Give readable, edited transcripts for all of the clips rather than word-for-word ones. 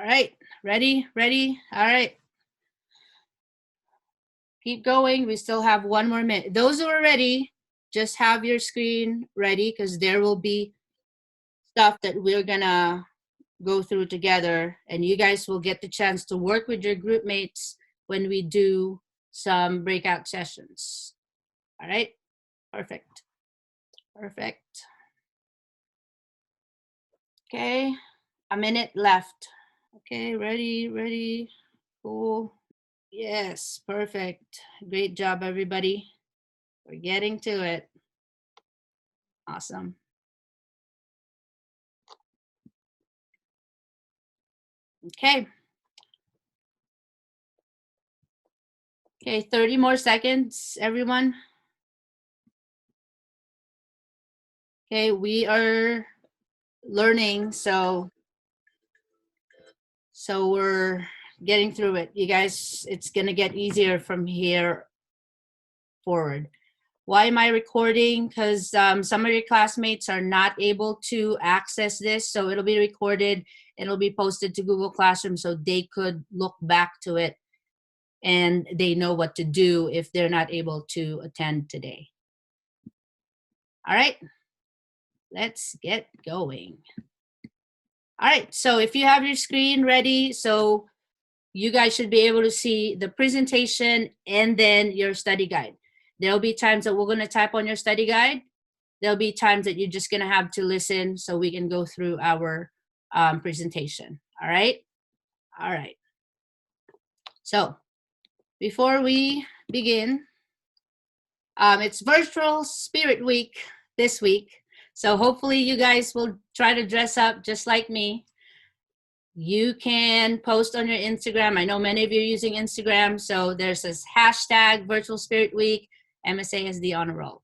All right, ready? All right, keep going. We still have 1 more minute. Those who are ready, just have your screen ready because there will be stuff that we're gonna go through together, and you guys will get the chance to work with your group mates when we do some breakout sessions. All right, perfect. Okay, a minute left. Okay, ready, cool. Yes, perfect. Great job, everybody. We're getting to it. Awesome. Okay. Okay, 30 more seconds, everyone. Okay, we are learning, so we're getting through it. You guys, it's going to get easier from here forward. Why am I recording? Because some of your classmates are not able to access this, so it'll be recorded. It'll be posted to Google Classroom so they could look back to it and they know what to do if they're not able to attend today. All right, let's get going. All right, so if you have your screen ready, so you guys should be able to see the presentation and then your study guide. There'll be times that we're going to type on your study guide. There'll be times that you're just going to have to listen so we can go through our presentation. All right? All right. So before we begin, it's Virtual Spirit Week this week. So hopefully you guys will try to dress up just like me. You can post on your Instagram. I know many of you are using Instagram. So there's this hashtag Virtual Spirit Week, MSASD on a roll.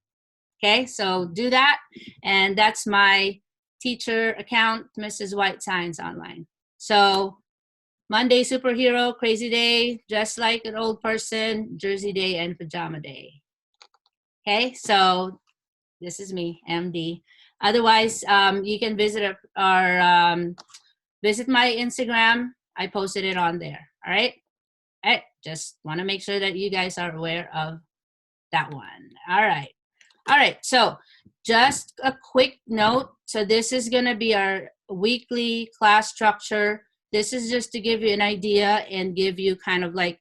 Okay, so do that. And that's my teacher account, Mrs. White Science Online. So Monday, superhero, crazy day, dress like an old person, Jersey day, and pajama day. Okay, so this is me, MD. Otherwise, you can visit our visit my Instagram. I posted it on there. All right. All right. Just want to make sure that you guys are aware of that one. All right. All right. So just a quick note. So this is going to be our weekly class structure. This is just to give you an idea and give you kind of like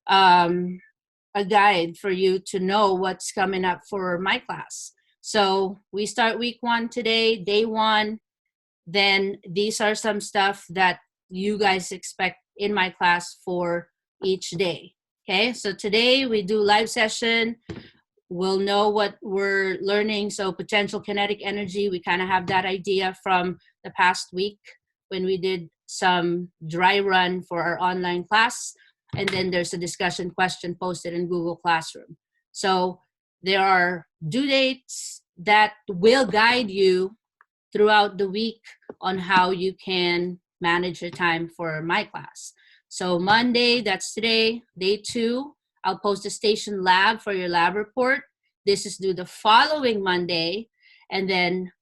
a guide for you to know what's coming up for my class. So we start week 1 today, day 1. Then these are some stuff that you guys expect in my class for each day. Okay, so today we do live session. We'll know what we're learning. So potential kinetic energy, we kind of have that idea from the past week when we did some dry run for our online class. And then there's a discussion question posted in Google Classroom. So there are due dates that will guide you throughout the week on how you can manage your time for my class. So Monday, that's today, day 2, I'll post a station lab for your lab report. This is due the following Monday. And then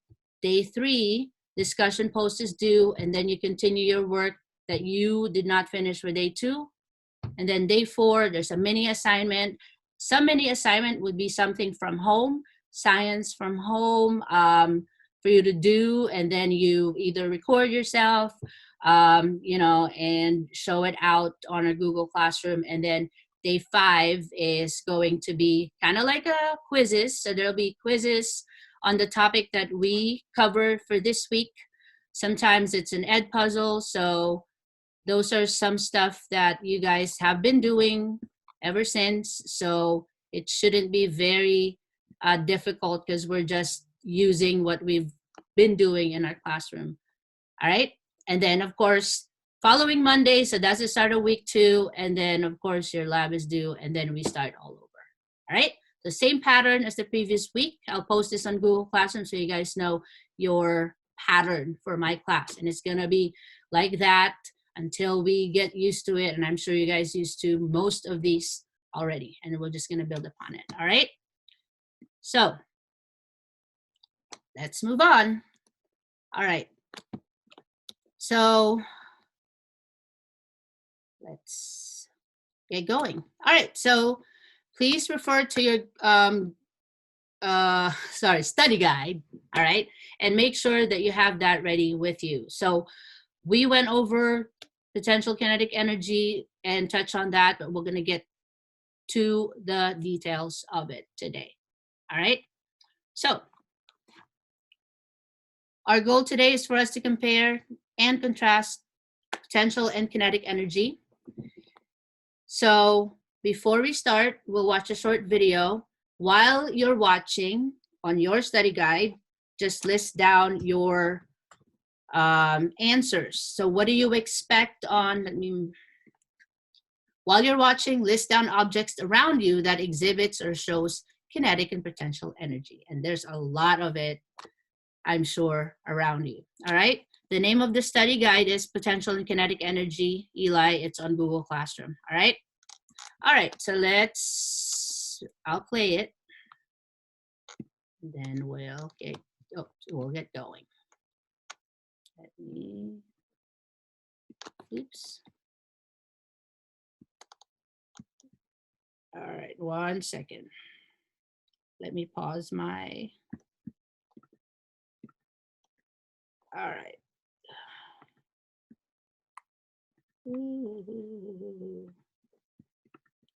day 3, discussion post is due, and then you continue your work that you did not finish for day 2. And then day 4, there's a mini assignment. Some mini assignment would be something from home, science from home, for you to do, and then you either record yourself, and show it out on a Google Classroom. And then day 5 is going to be kind of like a quizzes. So there'll be quizzes on the topic that we cover for this week. Sometimes it's an ed puzzle. So those are some stuff that you guys have been doing ever since. So it shouldn't be very difficult because we're just using what we've been doing in our classroom. All right. And then, of course, following Monday, so that's the start of week 2. And then, of course, your lab is due, and then we start all over. All right. The same pattern as the previous week. I'll post this on Google Classroom so you guys know your pattern for my class. And it's going to be like that until we get used to it. And I'm sure you guys used to most of these already. And we're just going to build upon it. All right. So let's move on. All right. So let's get going. All right, so please refer to your study guide, all right, and make sure that you have that ready with you. So we went over potential kinetic energy and touch on that, but we're going to get to the details of it today. All right, so our goal today is for us to compare and contrast potential and kinetic energy. So before we start, we'll watch a short video. While you're watching on your study guide, just list down your answers. So what do you expect on, while you're watching, list down objects around you that exhibits or shows kinetic and potential energy. And there's a lot of it, I'm sure, around you. All right. The name of the study guide is Potential and Kinetic Energy. Eli, it's on Google Classroom. All right. All right. So I'll play it. Then we'll get going. Let me, oops. All right, 1 second. Let me pause my, all right.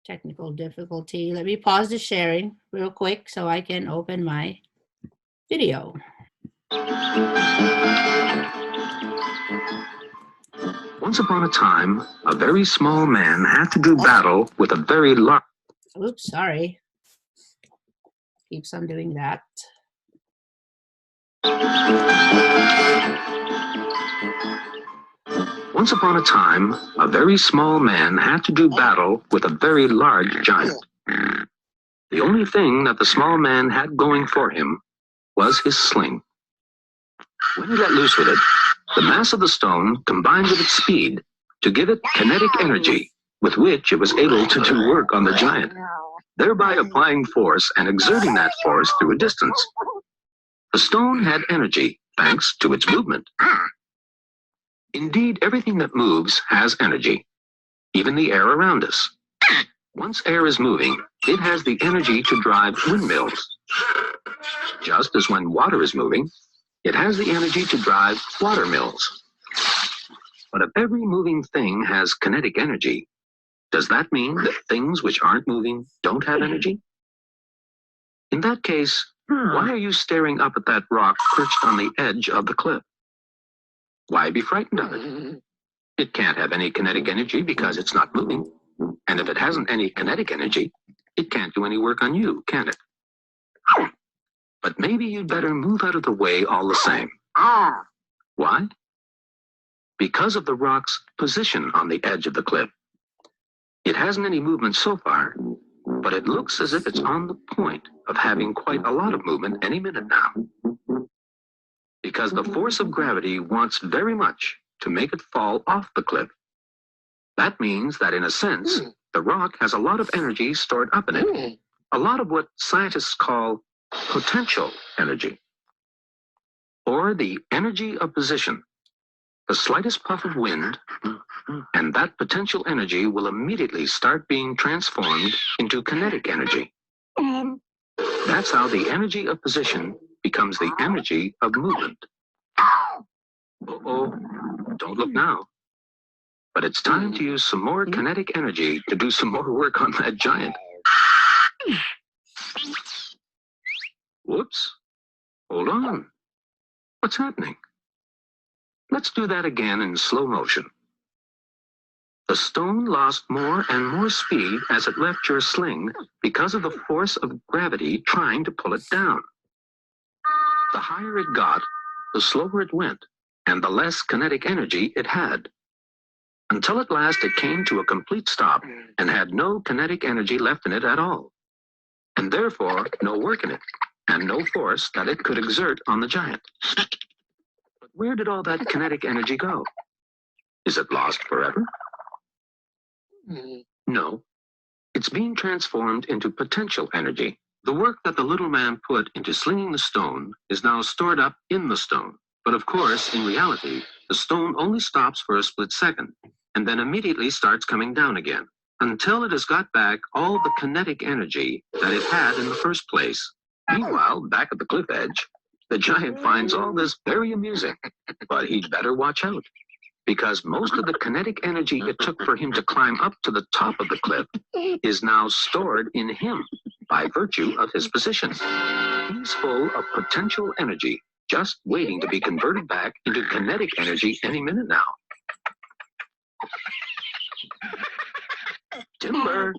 Technical difficulty. Let me pause the sharing real quick so I can open my video. Once upon a time, a very small man had to do battle with a very large... Oops, sorry. Keeps on doing that. Once upon a time, a very small man had to do battle with a very large giant. The only thing that the small man had going for him was his sling. When he let loose with it, the mass of the stone combined with its speed to give it kinetic energy, with which it was able to do work on the giant, thereby applying force and exerting that force through a distance. The stone had energy thanks to its movement. Indeed, everything that moves has energy, even the air around us. Once air is moving, it has the energy to drive windmills. Just as when water is moving, it has the energy to drive water mills. But if every moving thing has kinetic energy, does that mean that things which aren't moving don't have energy? In that case, why are you staring up at that rock perched on the edge of the cliff? Why be frightened of it? It can't have any kinetic energy because it's not moving. And if it hasn't any kinetic energy, it can't do any work on you, can it? But maybe you'd better move out of the way all the same. Why? Because of the rock's position on the edge of the cliff. It hasn't any movement so far, but it looks as if it's on the point of having quite a lot of movement any minute now. Because the force of gravity wants very much to make it fall off the cliff. That means that in a sense, the rock has a lot of energy stored up in it. A lot of what scientists call potential energy. Or the energy of position. The slightest puff of wind, and that potential energy will immediately start being transformed into kinetic energy. That's how the energy of position becomes the energy of movement. Uh-oh, don't look now. But it's time to use some more kinetic energy to do some more work on that giant. Whoops. Hold on. What's happening? Let's do that again in slow motion. The stone lost more and more speed as it left your sling because of the force of gravity trying to pull it down. The higher it got, the slower it went, and the less kinetic energy it had. Until at last it came to a complete stop and had no kinetic energy left in it at all. And therefore, no work in it, and no force that it could exert on the giant. But where did all that kinetic energy go? Is it lost forever? No. It's being transformed into potential energy. The work that the little man put into slinging the stone is now stored up in the stone. But of course, in reality, the stone only stops for a split second, and then immediately starts coming down again, until it has got back all the kinetic energy that it had in the first place. Meanwhile, back at the cliff edge, the giant finds all this very amusing, but he'd better watch out, because most of the kinetic energy it took for him to climb up to the top of the cliff is now stored in him by virtue of his position. He's full of potential energy, just waiting to be converted back into kinetic energy any minute now. Timber.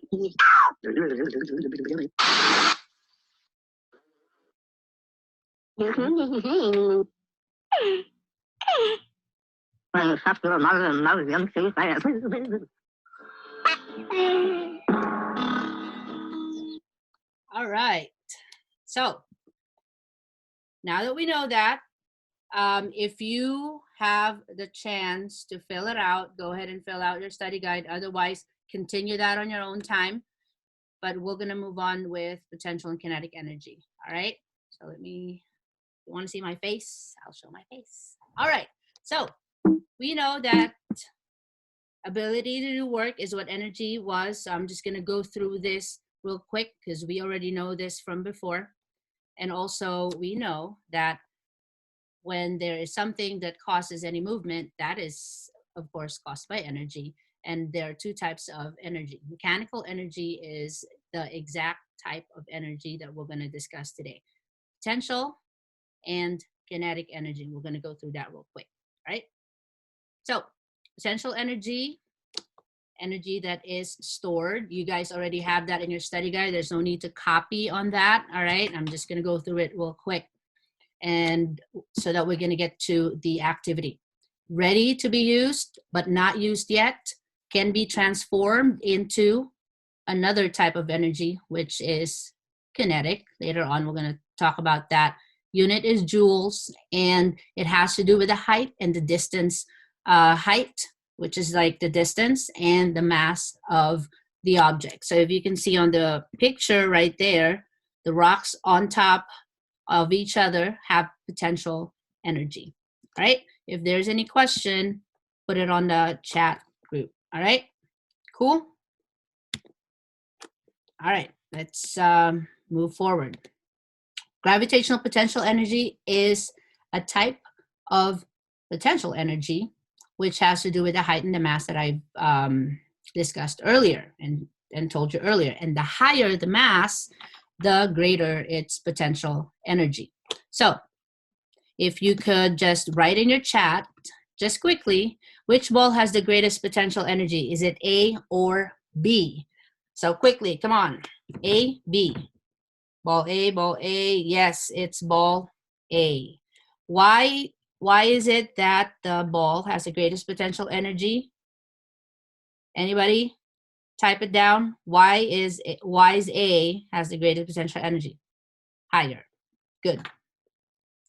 All right. So now that we know that, if you have the chance to fill it out, go ahead and fill out your study guide. Otherwise, continue that on your own time. But we're going to move on with potential and kinetic energy. All right. So you want to see my face? I'll show my face. All right. So we know that ability to do work is what energy was. So I'm just going to go through this real quick because we already know this from before. And also we know that when there is something that causes any movement, that is, of course, caused by energy. And there are two types of energy. Mechanical energy is the exact type of energy that we're going to discuss today. Potential and kinetic energy. We're going to go through that real quick, right? So potential energy, energy that is stored. You guys already have that in your study guide. There's no need to copy on that, all right? I'm just going to go through it real quick. And so that we're going to get to the activity. Ready to be used, but not used yet, can be transformed into another type of energy, which is kinetic. Later on, we're going to talk about that. Unit is joules, and it has to do with the height and the distance. Height, which is like the distance, and the mass of the object. So if you can see on the picture right there, the rocks on top of each other have potential energy, right? If there's any question, put it on the chat group, all right? Cool? All right, let's move forward. Gravitational potential energy is a type of potential energy which has to do with the height and the mass that I discussed earlier and told you earlier. And the higher the mass, the greater its potential energy. So if you could just write in your chat, just quickly, which ball has the greatest potential energy? Is it A or B? So quickly, come on. A, B. Ball A. Yes, it's ball A. Why is it that the ball has the greatest potential energy? Anybody? Type it down. Why is A has the greatest potential energy? Higher. Good.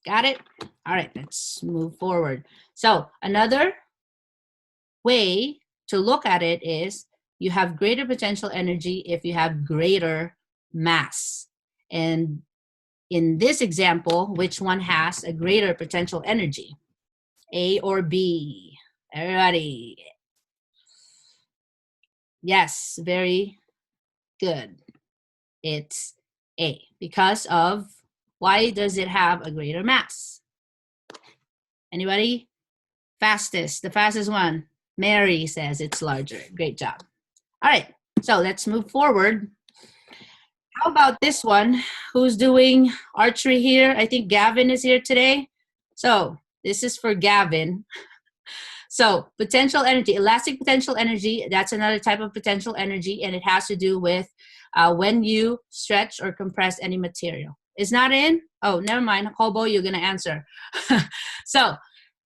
Got it? All right, let's move forward. So another way to look at it is you have greater potential energy if you have greater mass. And in this example, which one has a greater potential energy? A or B? Everybody. Yes, very good. It's A. Because of, why does it have a greater mass? Anybody? Fastest, the fastest one. Mary says it's larger. Great job. All right, so let's move forward. How about this one? Who's doing archery here? I think Gavin is here today. So this is for Gavin. So potential energy, elastic potential energy, that's another type of potential energy, and it has to do with when you stretch or compress any material. Is not in? Oh, never mind. Hobo, you're going to answer. So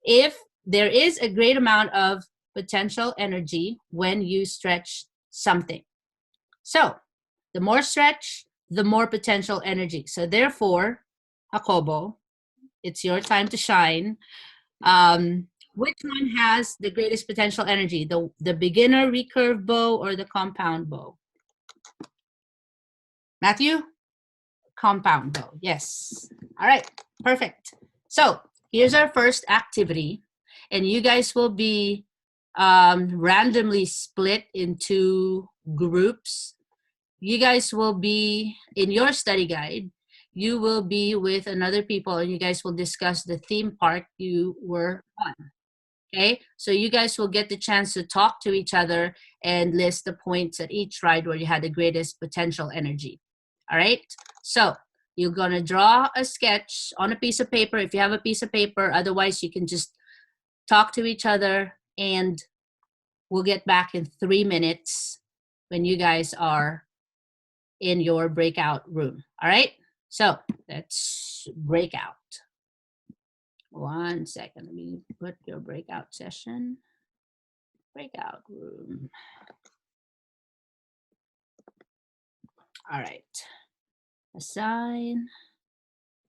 if there is a great amount of potential energy when you stretch something. So the more stretch, the more potential energy. So therefore, Jacobo, it's your time to shine. Which one has the greatest potential energy? The beginner recurve bow or the compound bow? Matthew? Compound bow, yes. All right, perfect. So here's our first activity, and you guys will be randomly split into groups. You guys will be in your study guide. You will be with another people, and you guys will discuss the theme park you were on. Okay, so you guys will get the chance to talk to each other and list the points at each ride where you had the greatest potential energy. All right, so you're gonna draw a sketch on a piece of paper if you have a piece of paper. Otherwise, you can just talk to each other, and we'll get back in 3 minutes when you guys are in your breakout room. All right, so let's break out. 1 second, let me put your breakout session. Breakout room. All right. Assign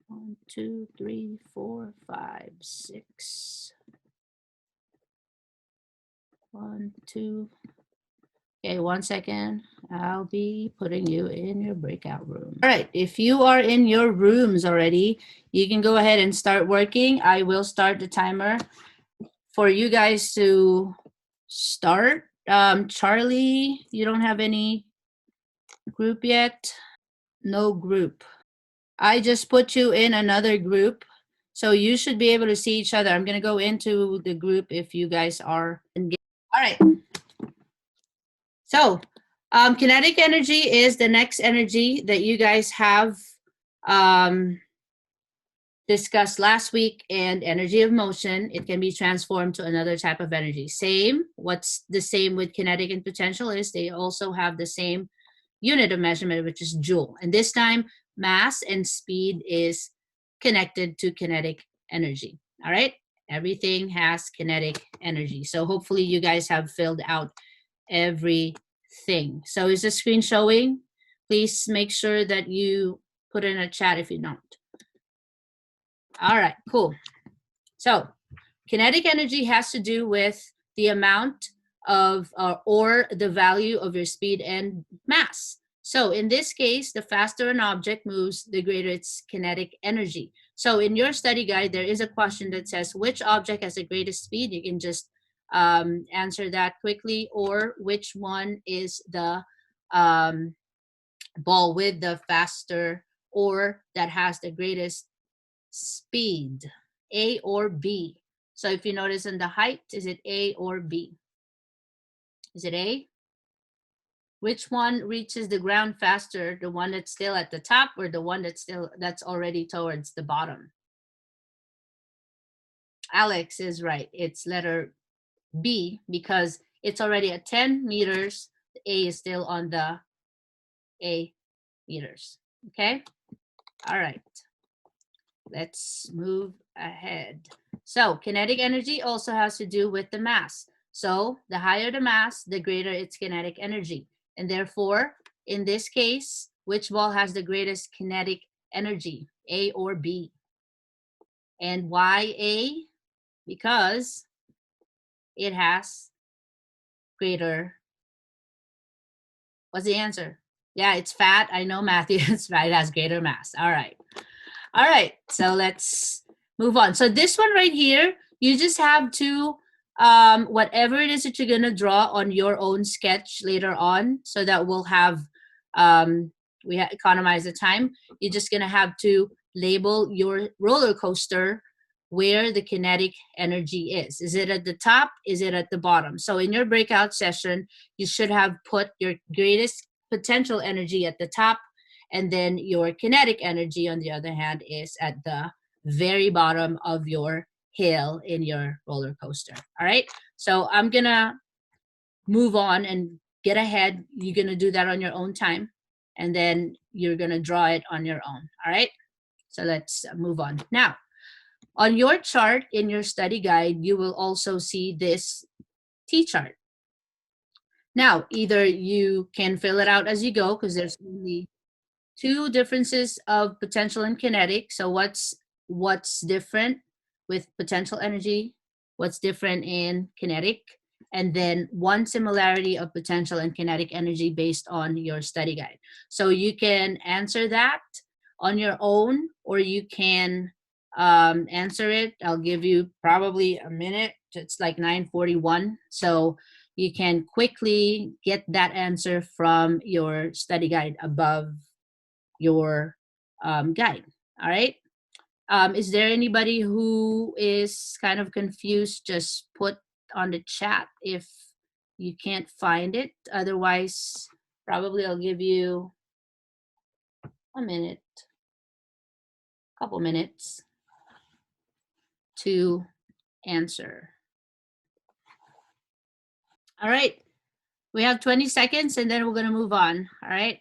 1, 2, 3, 4, 5, 6. 1, 2. Okay, 1 second. I'll be putting you in your breakout room. All right. If you are in your rooms already, you can go ahead and start working. I will start the timer for you guys to start. Charlie, you don't have any group yet? No group. I just put you in another group, so you should be able to see each other. I'm going to go into the group if you guys are engaged. All right. So kinetic energy is the next energy that you guys have discussed last week, and energy of motion. It can be transformed to another type of energy. Same. What's the same with kinetic and potential is they also have the same unit of measurement, which is joule. And this time, mass and speed is connected to kinetic energy. All right? Everything has kinetic energy. So hopefully you guys have filled out everything. So is the screen showing? Please make sure that you put in a chat if you don't. All right, cool. So kinetic energy has to do with the amount of or the value of your speed and mass. So in this case, the faster an object moves, the greater its kinetic energy. So in your study guide, there is a question that says which object has the greatest speed. You can just answer that quickly, or which one is the ball with the faster or that has the greatest speed, A or B. So if you notice in the height, is it A or B? Is it A? Which one reaches the ground faster, the one that's still at the top or the one that's already towards the bottom? Alex is right. It's letter B because it's already at 10 meters. The A is still on the A meters. Okay? All right. Let's move ahead. So kinetic energy also has to do with the mass. So the higher the mass, the greater its kinetic energy. And therefore, in this case, which ball has the greatest kinetic energy, A or B? And why A? Because it has greater, what's the answer? Yeah, it's fat. I know, Matthew. It's fat. It has greater mass. All right. All right. So let's move on. So this one right here, you just have to, whatever it is that you're going to draw on your own sketch later on, so that we'll have, economize the time. You're just going to have to label your roller coaster where the kinetic energy is. Is it at the top? Is it at the bottom? So in your breakout session, you should have put your greatest potential energy at the top, and then your kinetic energy, on the other hand, is at the very bottom of your hill in your roller coaster. All right. So I'm going to move on and get ahead. You're going to do that on your own time, and then you're going to draw it on your own. All right. So let's move on. Now, on your chart in your study guide, you will also see this T-chart. Now, either you can fill it out as you go, because there's only two differences of potential and kinetic. So what's different with potential energy? What's different in kinetic? And then one similarity of potential and kinetic energy based on your study guide. So you can answer that on your own, or you can answer it. I'll give you probably a minute it's like 9:41. So you can quickly get that answer from your study guide above your guide. All right. Is there anybody who is kind of confused? Just put on the chat if you can't find it. Otherwise, probably I'll give you a minute, couple minutes to answer. All right. We have 20 seconds and then we're going to move on. All right.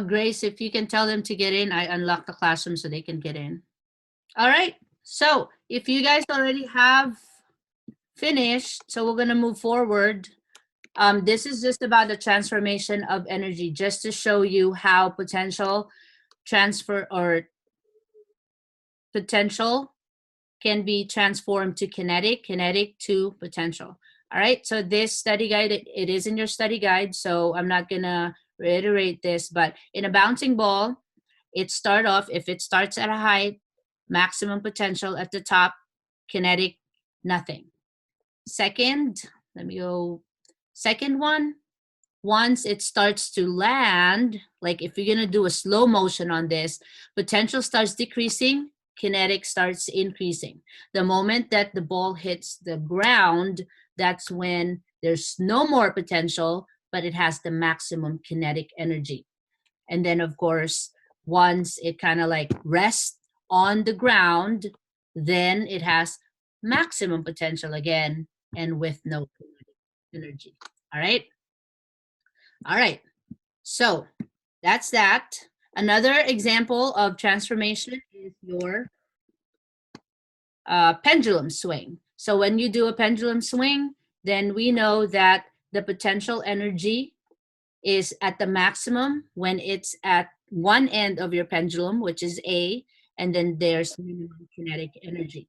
Grace, if you can tell them to get in, I unlock the classroom so they can get in. All right. So if you guys already have finished, so we're going to move forward. This is just about the transformation of energy, just to show you how potential transfer or potential can be transformed to kinetic, kinetic to potential. All right, so this study guide, it is in your study guide, so I'm not gonna reiterate this, but in a bouncing ball, it start off, if it starts at a height, maximum potential at the top, kinetic, nothing. Second, let me go, second one, once it starts to land, like if you're gonna do a slow motion on this, potential starts decreasing, kinetic starts increasing. The moment that the ball hits the ground, that's when there's no more potential, but it has the maximum kinetic energy. And then of course, once it kind of like rests on the ground, then it has maximum potential again and with no kinetic energy. All right. All right. So that's that. Another example of transformation is your pendulum swing. So when you do a pendulum swing, then we know that the potential energy is at the maximum when it's at one end of your pendulum, which is A, and then there's minimum kinetic energy.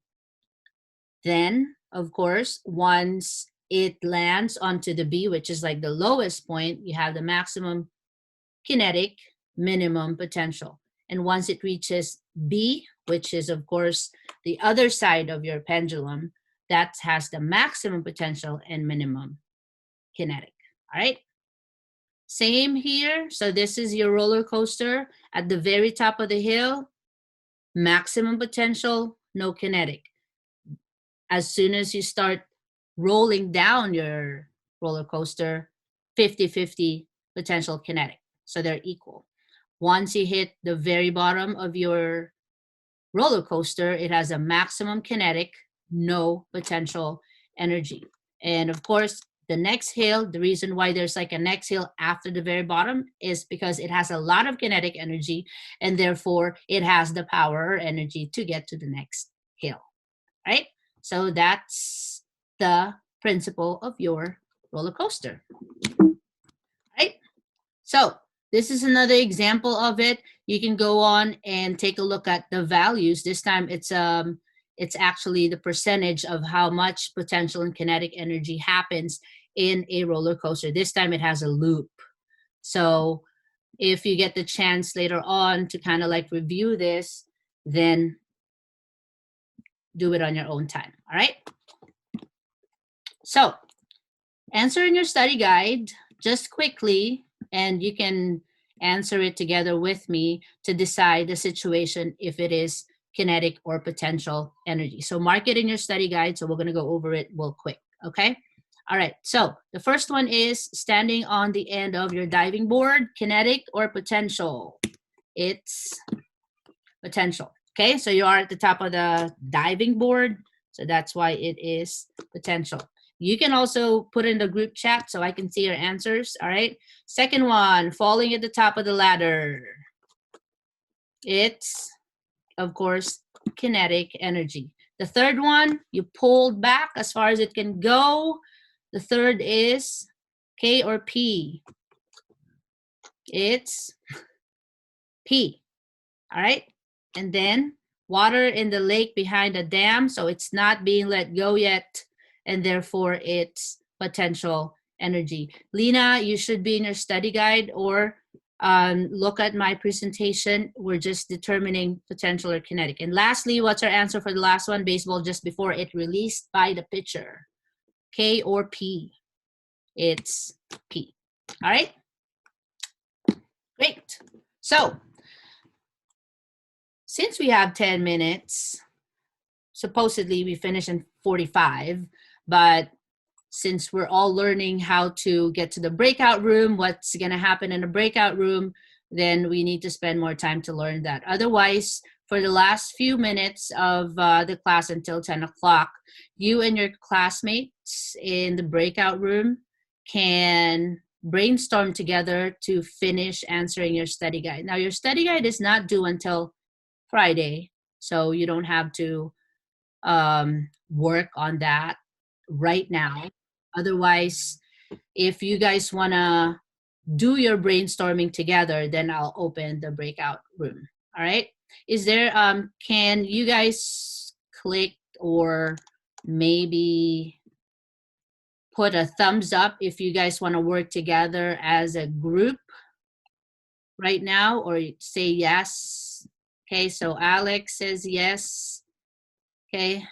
Then, of course, once it lands onto the B, which is like the lowest point, you have the maximum kinetic, minimum potential. And once it reaches B, which is of course the other side of your pendulum, that has the maximum potential and minimum kinetic. All right. Same here. So this is your roller coaster at the very top of the hill, maximum potential, no kinetic. As soon as you start rolling down your roller coaster, 50-50 potential kinetic. So they're equal. Once you hit the very bottom of your roller coaster, it has a maximum kinetic, no potential energy. And of course, the next hill, the reason why there's like a next hill after the very bottom is because it has a lot of kinetic energy and therefore it has the power or energy to get to the next hill, right? So that's the principle of your roller coaster, right? So this is another example of it. You can go on and take a look at the values. This time it's actually the percentage of how much potential and kinetic energy happens in a roller coaster. This time it has a loop. So if you get the chance later on to kind of like review this, then do it on your own time. All right. So answer in your study guide just quickly, and you can answer it together with me to decide the situation if it is kinetic or potential energy. So mark it in your study guide. So we're going to go over it real quick. Okay. All right. So the first one is standing on the end of your diving board, kinetic or potential. It's potential. Okay. So you are at the top of the diving board. So that's why it is potential. You can also put in the group chat so I can see your answers. All right. Second one, falling at the top of the ladder. It's, of course, kinetic energy. The third one, you pulled back as far as it can go. The third is K or P. It's P. All right. And then water in the lake behind the dam. So it's not being let go yet. And therefore it's potential energy. Lena, you should be in your study guide, or Look at my presentation. We're just determining potential or kinetic. And lastly, what's our answer for the last one? Baseball just before it released by the pitcher. K or P? It's P. All right, great. So since we have 10 minutes, supposedly we finish in 45, but since we're all learning how to get to the breakout room, what's going to happen in the breakout room, then we need to spend more time to learn that. Otherwise, for the last few minutes of the class until 10 o'clock, you and your classmates in the breakout room can brainstorm together to finish answering your study guide. Now, your study guide is not due until Friday, so you don't have to work on that right now. Otherwise, if you guys want to do your brainstorming together, then I'll open the breakout room. All right. Is there, can you guys click or maybe put a thumbs up if you guys want to work together as a group right now, or say yes? Okay. So Alex says yes. Okay.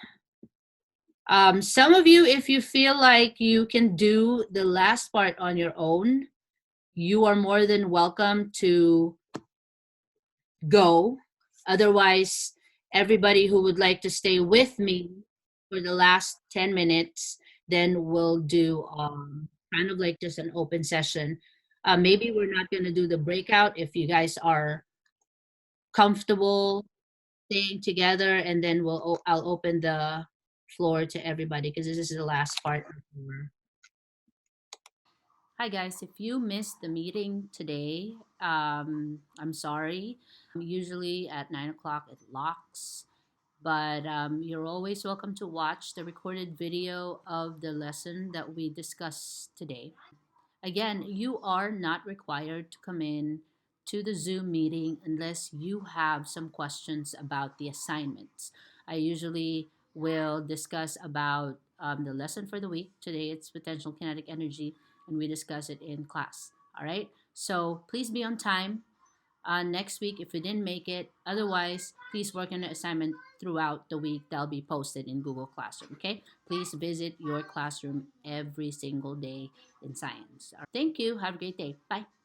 Some of you, if you feel like you can do the last part on your own, you are more than welcome to go. Otherwise, everybody who would like to stay with me for the last 10 minutes, then we'll do kind of like just an open session. Maybe we're not going to do the breakout if you guys are comfortable staying together, and then I'll open the floor to everybody because this is the last part of our. Hi guys, if you missed the meeting today, I'm sorry. Usually at 9 o'clock it locks, but you're always welcome to watch the recorded video of the lesson that we discussed today. Again, you are not required to come in to the Zoom meeting unless you have some questions about the assignments. I usually will discuss about the lesson for the week. Today it's potential kinetic energy, and we discuss it in class. All right. So please be on time next week if you didn't make it. Otherwise, please work on the assignment throughout the week. They'll be posted in Google Classroom. Okay. Please visit your classroom every single day in science. Thank you. Have a great day. Bye.